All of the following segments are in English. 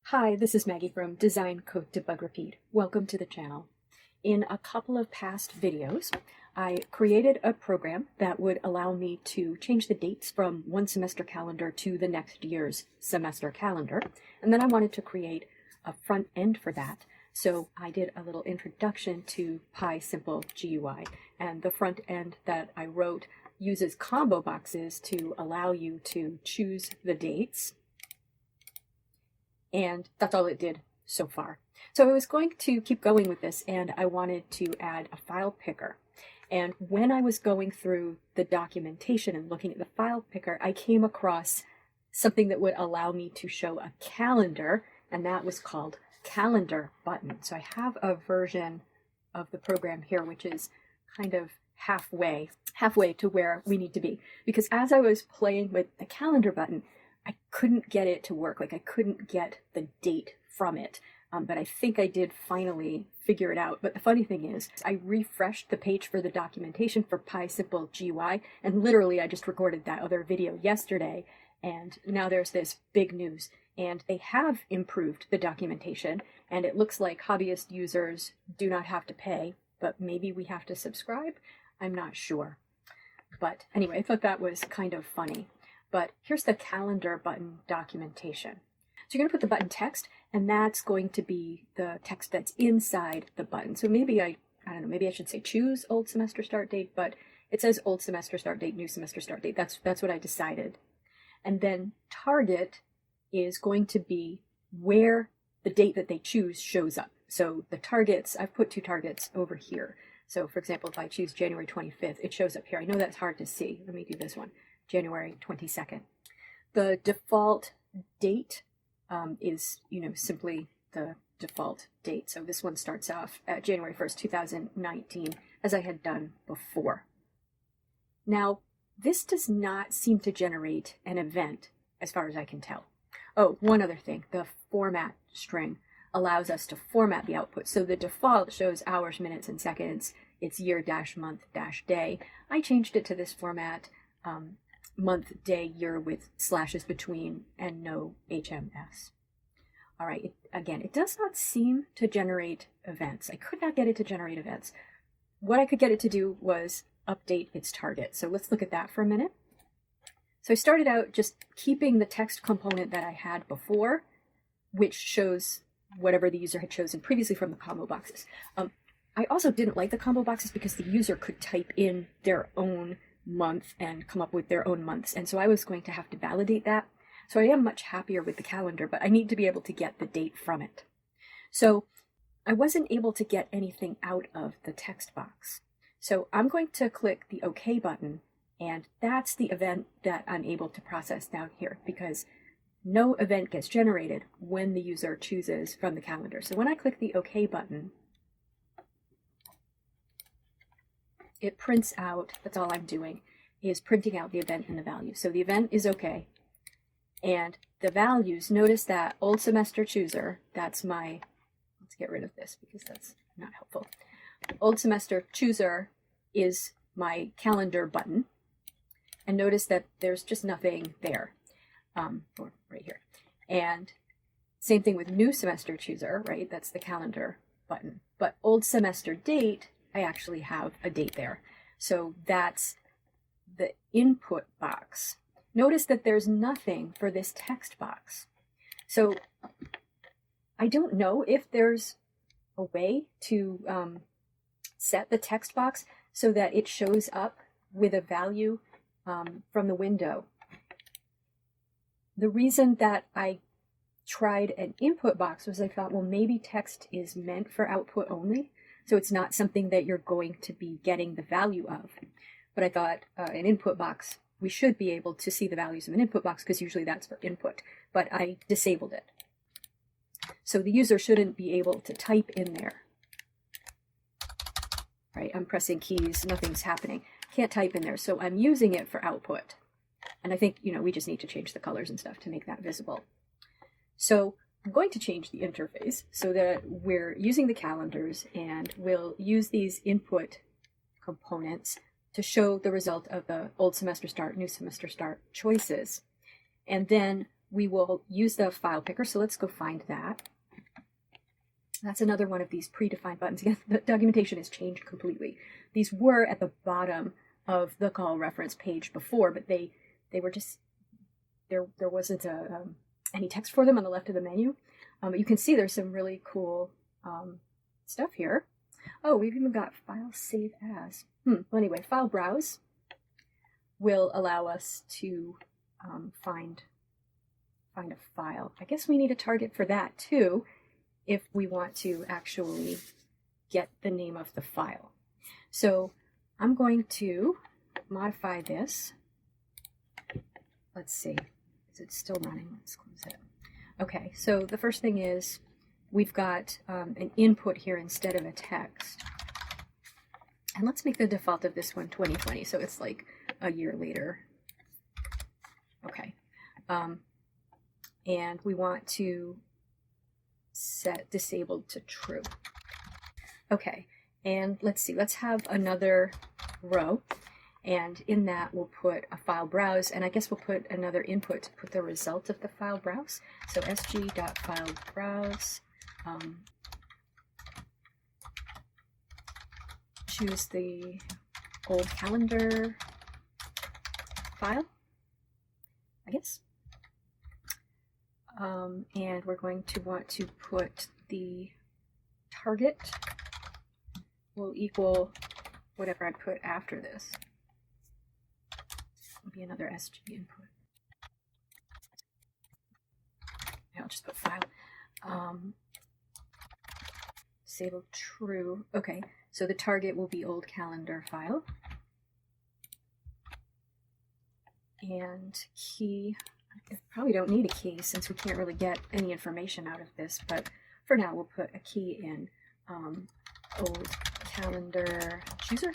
Hi, this is Maggie from Design Code Debug Repeat. Welcome to the channel. In a couple of past videos, I created a program that would allow me to change the dates from one semester calendar to the next year's semester calendar. And then I wanted to create a front end for that. So I did a little introduction to PySimpleGUI. And the front end that I wrote uses combo boxes to allow you to choose the dates. And that's all it did so far. So I was going to keep going with this, and I wanted to add a file picker. And when I was going through the documentation and looking at the file picker, I came across something that would allow me to show a calendar, and that was called CalendarButton. So I have a version of the program here, which is kind of halfway to where we need to be. Because as I was playing with the calendar button, I couldn't get it to work. Like, I couldn't get the date from it. But I think I did finally figure it out. But the funny thing is, I refreshed the page for the documentation for PySimpleGUI, and literally I just recorded that other video yesterday, and now there's this big news. And they have improved the documentation, and it looks like hobbyist users do not have to pay, but maybe we have to subscribe? I'm not sure. But anyway, I thought that was kind of funny. But here's the calendar button documentation. So you're going to put the button text, and that's going to be the text that's inside the button. So maybe I don't know, maybe I should say choose old semester start date, but it says old semester start date, new semester start date. That's what I decided. And then target is going to be where the date that they choose shows up. So the targets, I've put two targets over here. So for example, if I choose January 25th, it shows up here. I know that's hard to see. Let me do this one. January 22nd. The default date is, simply the default date. So this one starts off at January 1st, 2019, as I had done before. Now, this does not seem to generate an event, as far as I can tell. Oh, one other thing, the format string allows us to format the output. So the default shows hours, minutes, and seconds. It's year-month-day. I changed it to this format, month, day, year with slashes between and no HMS. All right, again, it does not seem to generate events. I could not get it to generate events. What I could get it to do was update its target. So let's look at that for a minute. So I started out just keeping the text component that I had before, which shows whatever the user had chosen previously from the combo boxes. I also didn't like the combo boxes because the user could type in their own month and come up with their own months. And so I was going to have to validate that. So I am much happier with the calendar, but I need to be able to get the date from it. So I wasn't able to get anything out of the text box. So I'm going to click the OK button, and that's the event that I'm able to process down here, because no event gets generated when the user chooses from the calendar. So when I click the OK button, it prints out, that's all I'm doing, is printing out the event and the value. So the event is okay. And the values, notice that old semester chooser, that's my, let's get rid of this because that's not helpful. Old semester chooser is my calendar button. And notice that there's just nothing there, or right here. And same thing with new semester chooser, right? That's the calendar button. But old semester date, I actually have a date there. So that's the input box. Notice that there's nothing for this text box. So I don't know if there's a way to set the text box so that it shows up with a value from the window. The reason that I tried an input box was I thought, well, maybe text is meant for output only. So it's not something that you're going to be getting the value of. But I thought an input box, we should be able to see the values of an input box because usually that's for input. But I disabled it. So the user shouldn't be able to type in there. Right, I'm pressing keys, nothing's happening. Can't type in there, so I'm using it for output. And I think, we just need to change the colors and stuff to make that visible. So I'm going to change the interface so that we're using the calendars, and we'll use these input components to show the result of the old semester start, new semester start choices. And then we will use the file picker. So let's go find that. That's another one of these predefined buttons. Again, the documentation has changed completely. These were at the bottom of the call reference page before, but they were just, there wasn't any text for them on the left of the menu. But you can see there's some really cool stuff here. Oh, we've even got file save as. Well, anyway, FileBrowse will allow us to find a file. I guess we need a target for that too, if we want to actually get the name of the file. So I'm going to modify this. Let's see, is it still running? Let's close it. Okay, so the first thing is we've got an input here instead of a text. And let's make the default of this one 2020, so it's like a year later. Okay. And we want to set disabled to true. Okay, and let's see, let's have another row, and in that we'll put a file browse, and I guess we'll put another input to put the result of the file browse. So sg.filebrowse, choose the old calendar file, I guess. And we're going to want to put the target will equal whatever I put after this. Will be another SG input. I'll just put file. Disable true. Okay, so the target will be old calendar file. And key. I probably don't need a key since we can't really get any information out of this, but for now we'll put a key in old calendar chooser.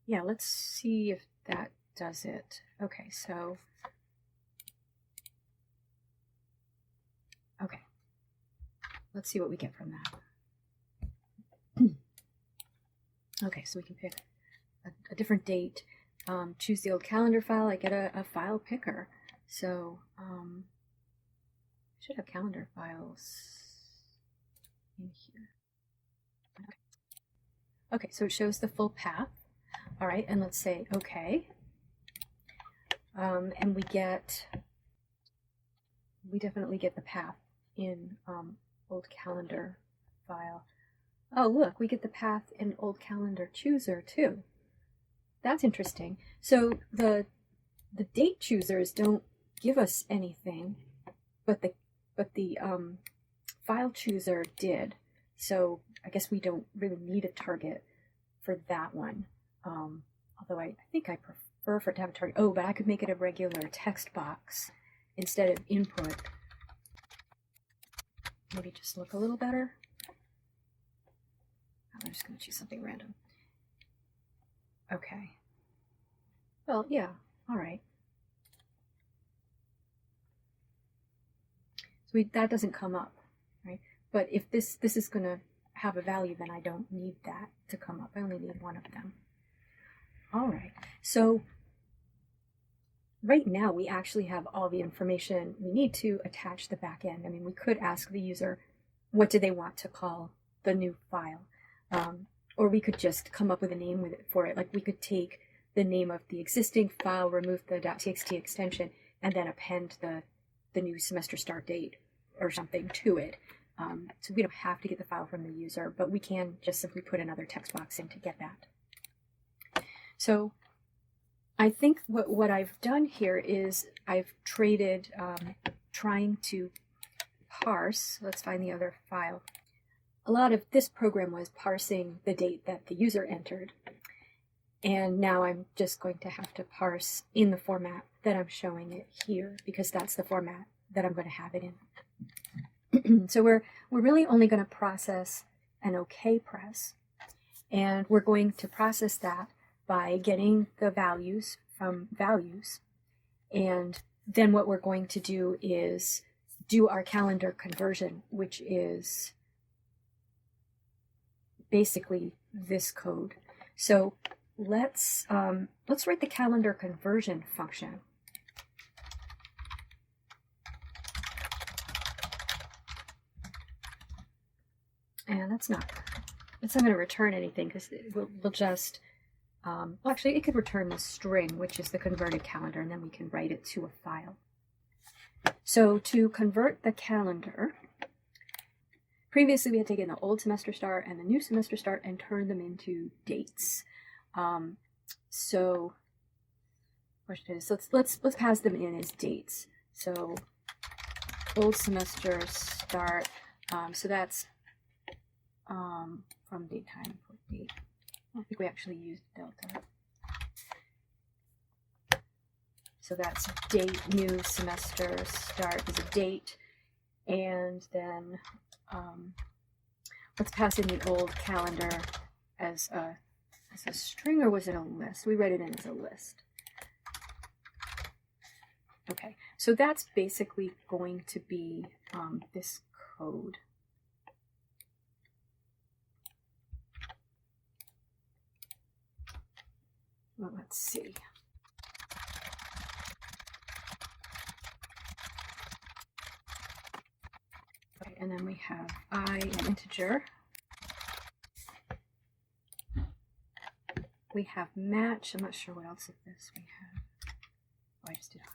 Yeah, let's see if that does it. Okay, so okay, let's see what we get from that. Okay, so we can pick a different date, choose the old calendar file. I get a file picker. So I should have calendar files in here. Okay, so it shows the full path. All right, and let's say okay. And we definitely get the path in old calendar file. Oh, look, we get the path in old calendar chooser too. That's interesting. So the date choosers don't give us anything, but the file chooser did. So I guess we don't really need a target for that one. Although I think I prefer for it to have a target. Oh, but I could make it a regular text box instead of input. Maybe just look a little better. I'm just going to choose something random. Okay. Well, yeah, all right. So that doesn't come up, right? But if this is going to have a value, then I don't need that to come up. I only need one of them. All right. So right now we actually have all the information we need to attach the back end. I mean, we could ask the user, what do they want to call the new file? Or we could just come up with a name for it. Like we could take the name of the existing file, remove the .txt extension, and then append the new semester start date or something to it. So we don't have to get the file from the user, but we can just simply put another text box in to get that. So I think what I've done here is I've traded trying to parse. Let's find the other file. A lot of this program was parsing the date that the user entered. And now I'm just going to have to parse in the format that I'm showing it here, because that's the format that I'm going to have it in. So we're really only going to process an OK press. And we're going to process that by getting the values from values. And then what we're going to do is do our calendar conversion, which is basically this code. So let's write the calendar conversion function. And that's not going to return anything because we'll just, well, actually it could return the string, which is the converted calendar, and then we can write it to a file. So to convert the calendar, previously we had taken the old semester start and the new semester start and turned them into dates. So question is, let's pass them in as dates. So old semester start, so that's from date time import date. I don't think we actually used delta. So that's date, new semester start is a date, and then let's pass in the old calendar as a string, or was it a list? We read it in as a list. Okay, so that's basically going to be this code. Well, let's see. Okay, and then we have I, an integer. We have match. I'm not sure what else of this we have. Oh, I just did I.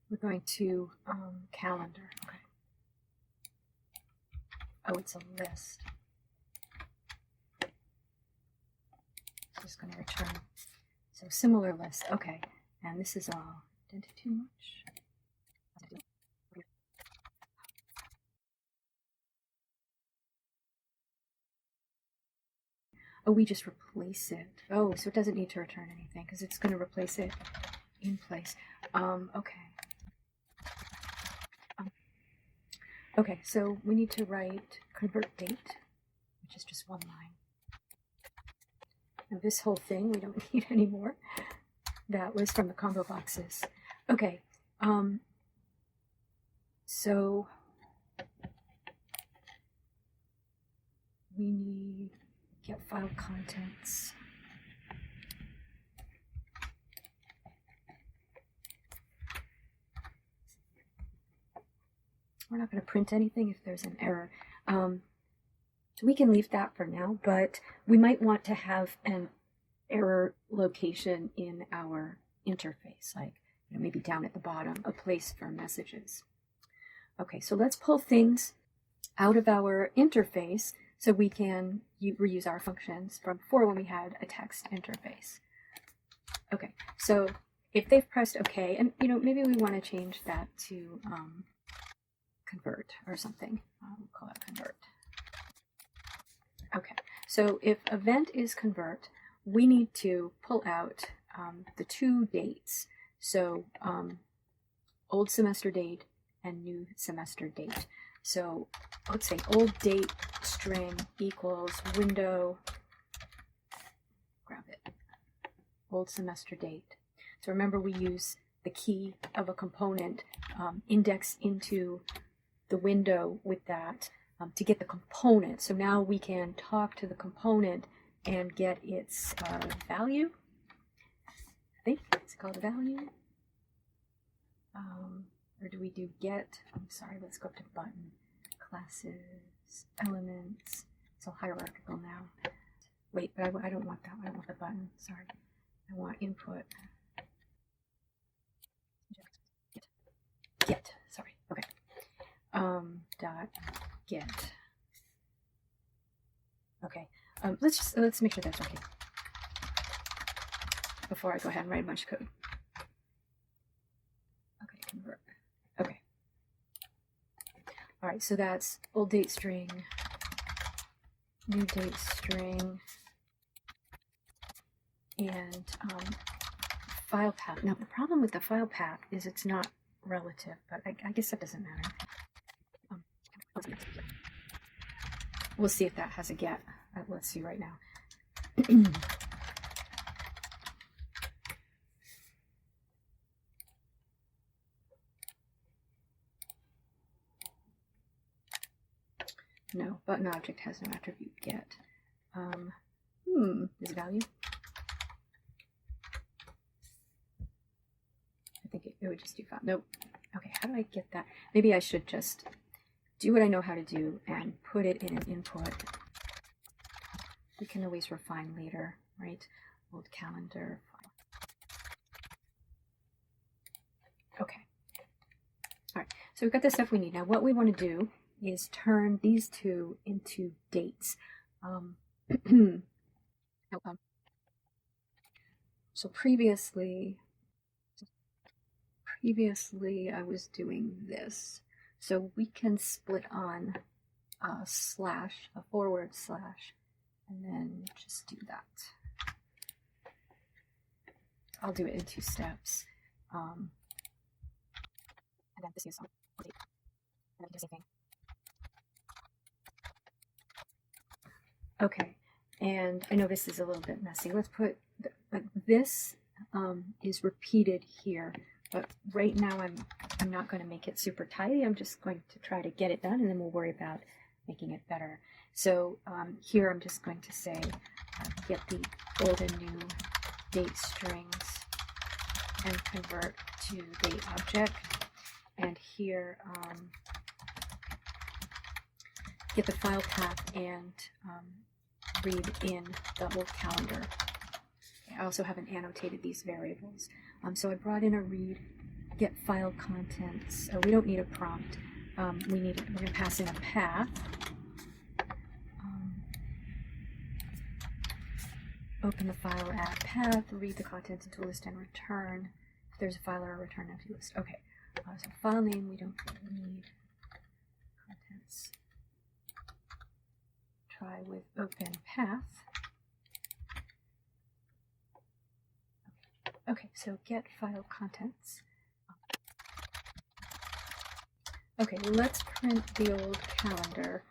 We're going to calendar. Okay. Oh, it's a list. Just going to return. So similar list. Okay. And this is all. Did I do too much? Oh, we just replace it. Oh, so it doesn't need to return anything because it's going to replace it in place. Okay. Okay, so we need to write convert date, which is just one line. Now this whole thing we don't need anymore. That was from the combo boxes. Okay, so we need get file contents. We're not going to print anything if there's an error. So we can leave that for now, but we might want to have an error location in our interface, like maybe down at the bottom, a place for messages. Okay, so let's pull things out of our interface so we can reuse our functions from before when we had a text interface. Okay, so if they've pressed OK, and maybe we want to change that to convert or something. We'll call it convert. Okay, so if event is convert, we need to pull out the two dates. So old semester date and new semester date. So let's say old date string equals window, grab it, old semester date. So remember we use the key of a component index into the window with that to get the component. So now we can talk to the component and get its value. I think it's called value. Or do we do get? I'm sorry, let's go up to button, classes, elements. It's all hierarchical now. Wait, but I don't want that. I don't want the button. Sorry. I want input. Get. Sorry. Okay. Dot get. Okay. Let's make sure that's okay before I go ahead and write a bunch of code. Okay, convert. Okay. All right, so that's old date string, new date string, and file path. Now the problem with the file path is it's not relative, but I guess that doesn't matter. We'll see if that has a get. Let's see right now. No, button object has no attribute get. Is value? I think it would just do file. Nope. Okay, how do I get that? Maybe I should just do what I know how to do and put it in an input. We can always refine later, right? Old calendar file. Okay. All right, so we've got the stuff we need. Now what we want to do is turn these two into dates. So previously I was doing this. So we can split on a slash, a forward slash, and then just do that. I'll do it in 2 steps. And then this is on and then do the same thing. Okay, and I know this is a little bit messy. Let's put this is repeated here, but right now I'm not going to make it super tidy. I'm just going to try to get it done, and then we'll worry about making it better. So here I'm just going to say get the old and new date strings and convert to date object. And here get the file path and read in the old calendar. I also haven't annotated these variables. So I brought in a read, get file contents. Oh, we don't need a prompt. We're going to pass in a path. Open the file, add path, read the contents into a list, and return. If there's a file or a return empty list. Okay. So file name, we don't need contents. Try with open path. Okay, so get file contents. Okay, let's print the old calendar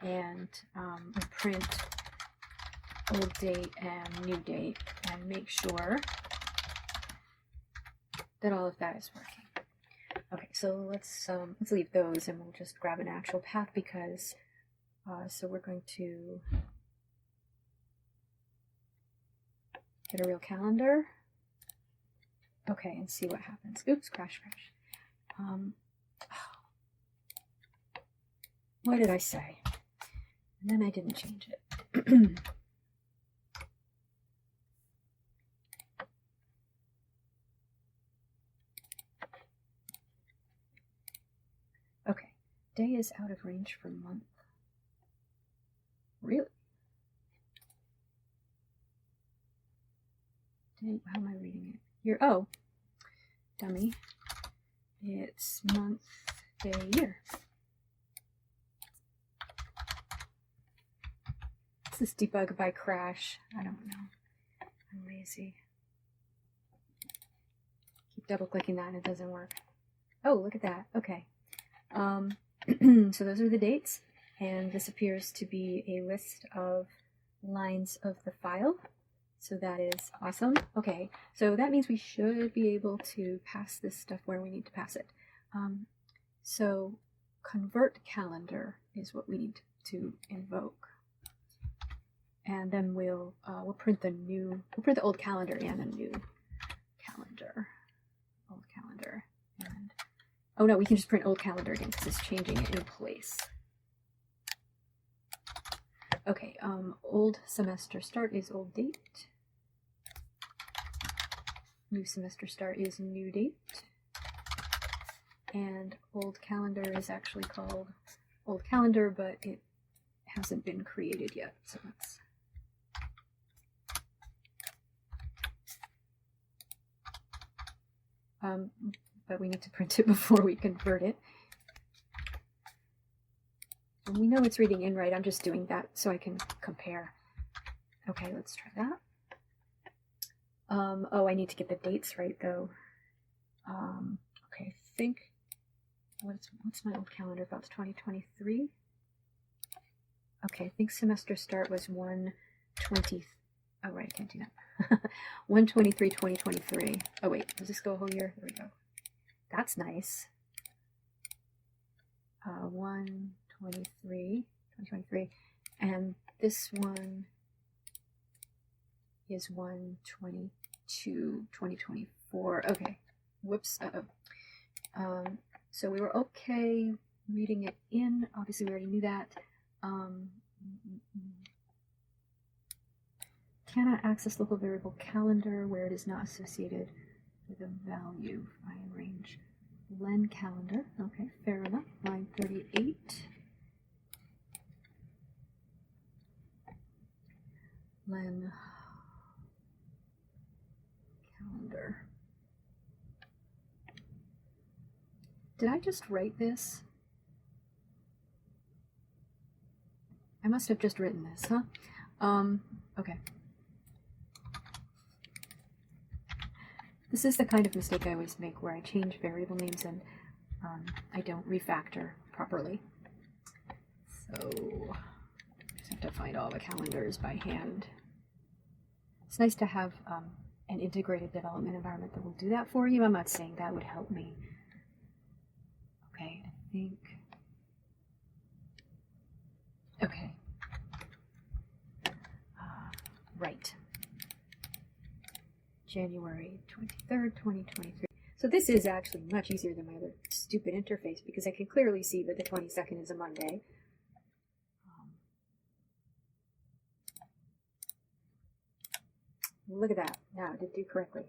and print old date and new date and make sure that all of that is working. Okay, so let's leave those and we'll just grab an actual path because so we're going to get a real calendar. Okay, and see what happens. Oops, crash. What did I say? And then I didn't change it. Okay, day is out of range for month. Really? Day, how am I reading it? Year, oh, dummy. It's month, day, year. Is this debug by crash? I don't know. I'm lazy. Keep double clicking that and it doesn't work. Oh, look at that. Okay. So those are the dates, and this appears to be a list of lines of the file. So that is awesome. Okay, so that means we should be able to pass this stuff where we need to pass it. So convert calendar is what we need to invoke. And then we'll print the old calendar and a new calendar. Old calendar. And oh no, we can just print old calendar again because it's changing it in place. Okay, old semester start is old date. New semester start is new date. And old calendar is actually called old calendar, but it hasn't been created yet. So let's but we need to print it before we convert it. And we know it's reading in right. I'm just doing that so I can compare. Okay, let's try that. Oh, I need to get the dates right though. Okay, I think what's my old calendar about? 2023. Okay, I think semester start was 1/20. Oh right, I can't do that. 1/23/2023. Oh wait, does this go a whole year? There we go. That's nice. 1/23/2023. 2023. And this one is 1/22, 2024. Okay. Whoops. So we were okay reading it in. Obviously, we already knew that. Cannot access local variable calendar where it is not associated with a value. Fine range. Len calendar. Okay, fair enough. Line 38. Len calendar. Did I just write this? I must have just written this, huh? Okay. This is the kind of mistake I always make where I change variable names and I don't refactor properly. So I just have to find all the calendars by hand. It's nice to have an integrated development environment that will do that for you. I'm not saying that would help me. Okay, I think. Okay. Right. January 23rd, 2023. So this is actually much easier than my other stupid interface because I can clearly see that the 22nd is a Monday. Look at that. Now I did do correctly.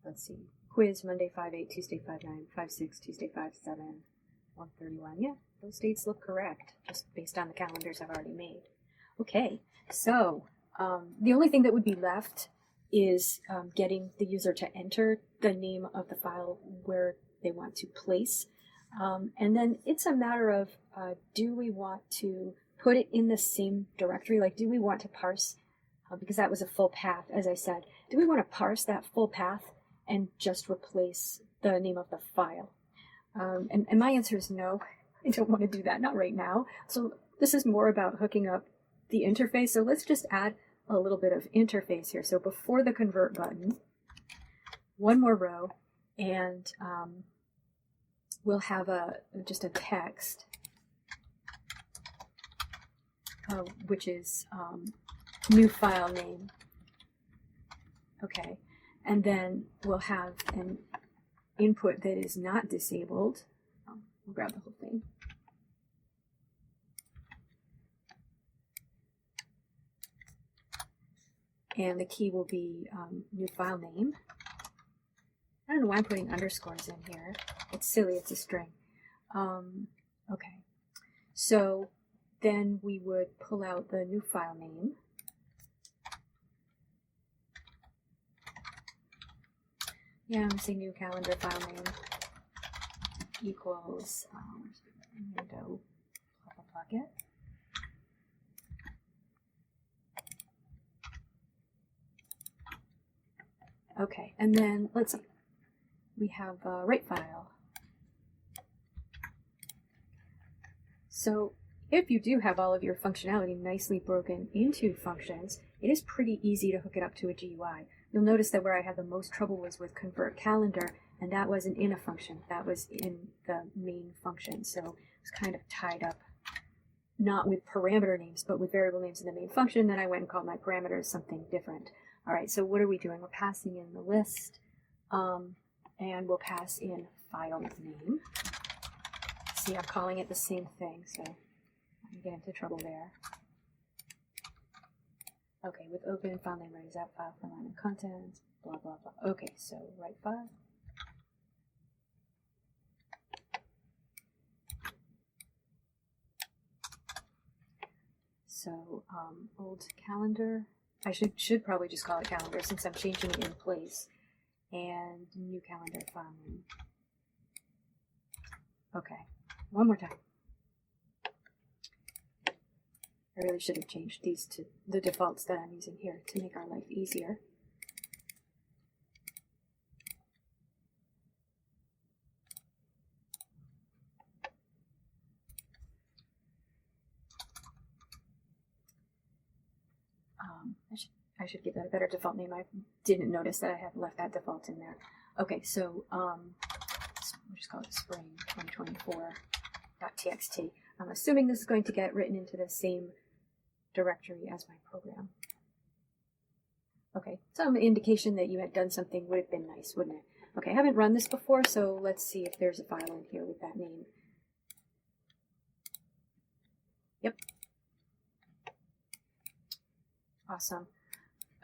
Let's see. Quiz Monday 5/8, Tuesday 5/9, 5/6, Tuesday 5/7, 1/31. Yeah, those dates look correct just based on the calendars I've already made. Okay, so the only thing that would be left is getting the user to enter the name of the file where they want to place. And then it's a matter of do we want to put it in the same directory? Like, do we want to parse, because that was a full path, as I said, do we want to parse that full path and just replace the name of the file? And my answer is no. I don't want to do that, not right now. So this is more about hooking up the interface. So let's just add a little bit of interface here. So before the convert button, one more row, and we'll have just a text, which is new file name. Okay, and then we'll have an input that is not disabled. We'll grab the whole thing. And the key will be new file name. I don't know why I'm putting underscores in here. It's silly, it's a string. Okay, so then we would pull out the new file name. Yeah, I'm saying new calendar file name equals window bucket. Okay, and then let's see. We have a write file. So if you do have all of your functionality nicely broken into functions, it is pretty easy to hook it up to a GUI. You'll notice that where I had the most trouble was with convert calendar, and that wasn't in a function. That was in the main function. So it's kind of tied up, not with parameter names, but with variable names in the main function. Then I went and called my parameters something different. All right, so what are we doing? We're passing in the list, and we'll pass in file name. See, I'm calling it the same thing, so I'm going to get into trouble there. Okay, with open file name, right, is that file for line and content, blah, blah, blah. Okay, so write file. So old calendar. I should probably just call it calendar since I'm changing it in place. And new calendar file name. Okay, one more time. I really should have changed these to the defaults that I'm using here to make our life easier. I should give that a better default name. I didn't notice that I had left that default in there. Okay, so we'll just call it spring 2024.txt. I'm assuming this is going to get written into the same directory as my program. Okay, some indication that you had done something would have been nice, wouldn't it? Okay, I haven't run this before, so let's see if there's a file in here with that name. Yep. Awesome.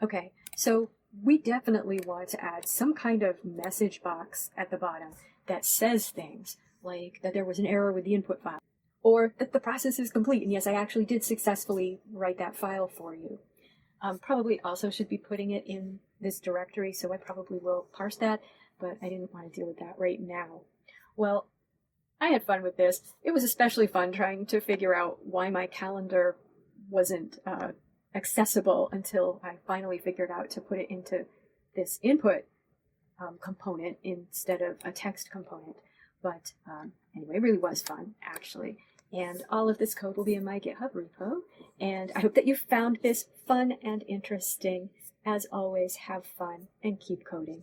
Okay, so we definitely want to add some kind of message box at the bottom that says things like that there was an error with the input file, or that the process is complete, and yes, I actually did successfully write that file for you. Probably also should be putting it in this directory, so I probably will parse that, but I didn't want to deal with that right now. Well, I had fun with this. It was especially fun trying to figure out why my calendar wasn't accessible until I finally figured out to put it into this input component instead of a text component. But anyway, it really was fun, actually. And all of this code will be in my GitHub repo. And I hope that you found this fun and interesting. As always, have fun and keep coding.